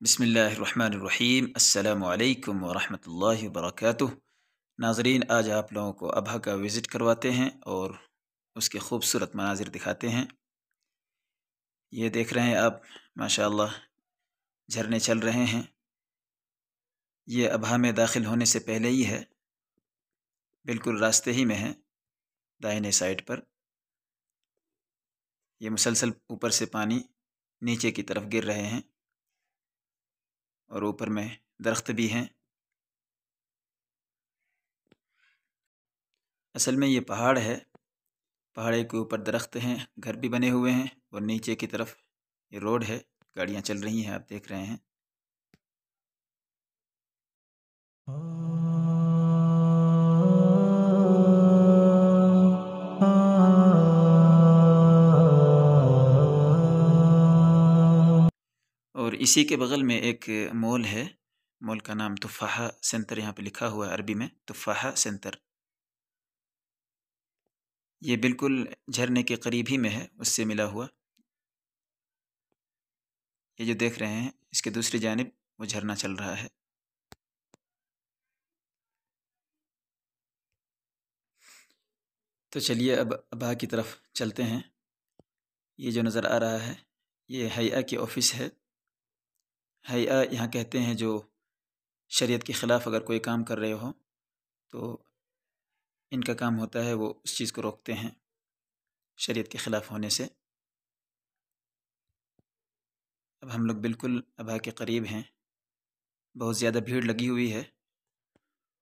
بسم اللہ الرحمن الرحیم۔ السلام علیکم ورحمۃ اللہ وبرکاتہ۔ ناظرین، آج آپ لوگوں کو ابہا کا وزٹ کرواتے ہیں اور اس کے خوبصورت مناظر دکھاتے ہیں۔ یہ دیکھ رہے ہیں آپ، ماشاءاللہ جھرنے چل رہے ہیں۔ یہ ابہا میں داخل ہونے سے پہلے ہی ہے، بالکل راستے ہی میں ہے، دائیں سائڈ پر۔ یہ مسلسل اوپر سے پانی نیچے کی طرف گر رہے ہیں اور اوپر میں درخت بھی ہیں۔ اصل میں یہ پہاڑ ہے، پہاڑے کے اوپر درخت ہیں، گھر بھی بنے ہوئے ہیں اور نیچے کی طرف یہ روڈ ہے، گاڑیاں چل رہی ہیں، آپ دیکھ رہے ہیں۔ اور اسی کے بغل میں ایک مول ہے، مول کا نام تفاحہ سینٹر یہاں پہ لکھا ہوا ہے عربی میں، تفاحہ سینٹر۔ یہ بالکل جھرنے کے قریب ہی میں ہے، اس سے ملا ہوا۔ یہ جو دیکھ رہے ہیں اس کے دوسری جانب وہ جھرنا چل رہا ہے۔ تو چلیے اب ابہا کی طرف چلتے ہیں۔ یہ جو نظر آ رہا ہے یہ حیّہ کی آفس ہے۔ حیّہ یہاں کہتے ہیں جو شریعت کے خلاف اگر کوئی کام کر رہے ہو تو ان کا کام ہوتا ہے وہ اس چیز کو روکتے ہیں شریعت کے خلاف ہونے سے۔ اب ہم لوگ بالکل ابہا کے قریب ہیں، بہت زیادہ بھیڑ لگی ہوئی ہے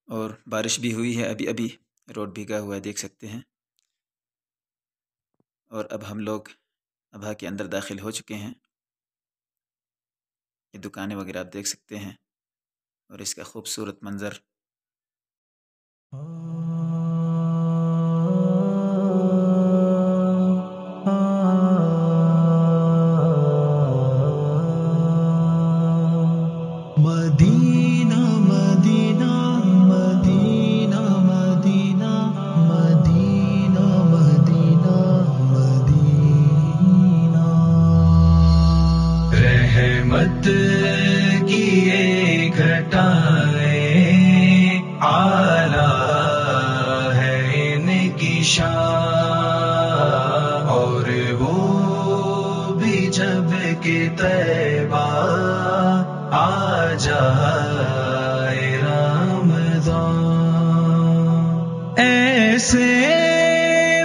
اور بارش بھی ہوئی ہے، ابھی ابھی روڈ بھیگا ہوا ہے، دیکھ سکتے ہیں۔ اور اب ہم لوگ ابہا کے اندر داخل ہو چکے ہیں۔ یہ دکانیں وغیرہ آپ دیکھ سکتے ہیں اور اس کا خوبصورت منظر۔ مدینہ مدینہ مدینہ مدینہ مدینہ مدینہ مدینہ، رحمت کی ایک گھٹائیں اعلیٰ ہے ان کی شان، اور وہ بھی جب کہ طیبہ آ جائے رمضان، ایسے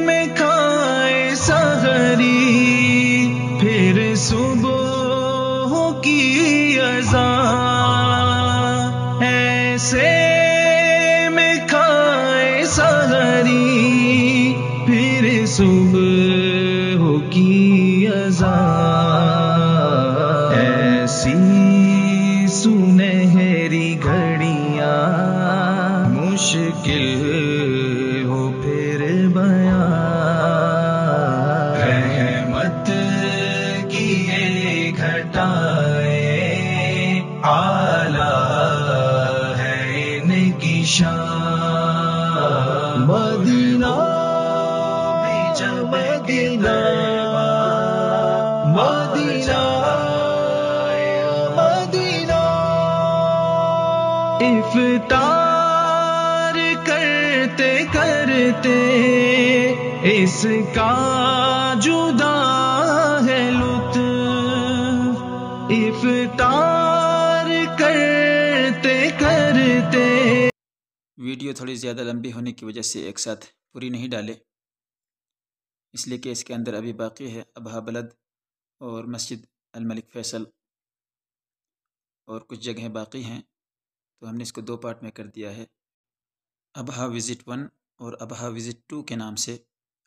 میں کھائے سحری پھر صبح کی اذان، ایسے میں کھائے سحری پھر صبح کی اذان، ایسی سنہری گھڑیاں مشکل ہو پھر بیان، رحمت کی ایک گھٹائیں اعلیٰ ہے ان کی شان، مدینہ بھی جب کہ طیبہ مدینہ مدینہ، افطار کرتے کرتے اس کا جدا ہے لطف، افطار کرتے کرتے۔ ویڈیو تھوڑی زیادہ لمبی ہونے کی وجہ سے ایک ساتھ پوری نہیں ڈالے، اس لیے کہ اس کے اندر ابھی باقی ہے ابہا بلد اور مسجد الملک فیصل اور کچھ جگہیں باقی ہیں، تو ہم نے اس کو 2 پارٹ میں کر دیا ہے، ابہا وزٹ 1 اور ابہا وزٹ 2 کے نام سے۔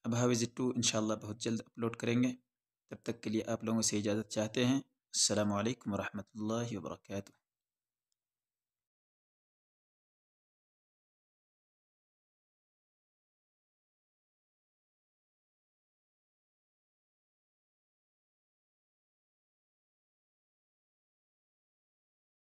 ابہا وزٹ 2 انشاءاللہ بہت جلد اپلوڈ کریں گے، تب تک کے لیے آپ لوگوں سے اجازت چاہتے ہیں۔ السلام علیکم ورحمۃ اللہ وبرکاتہ۔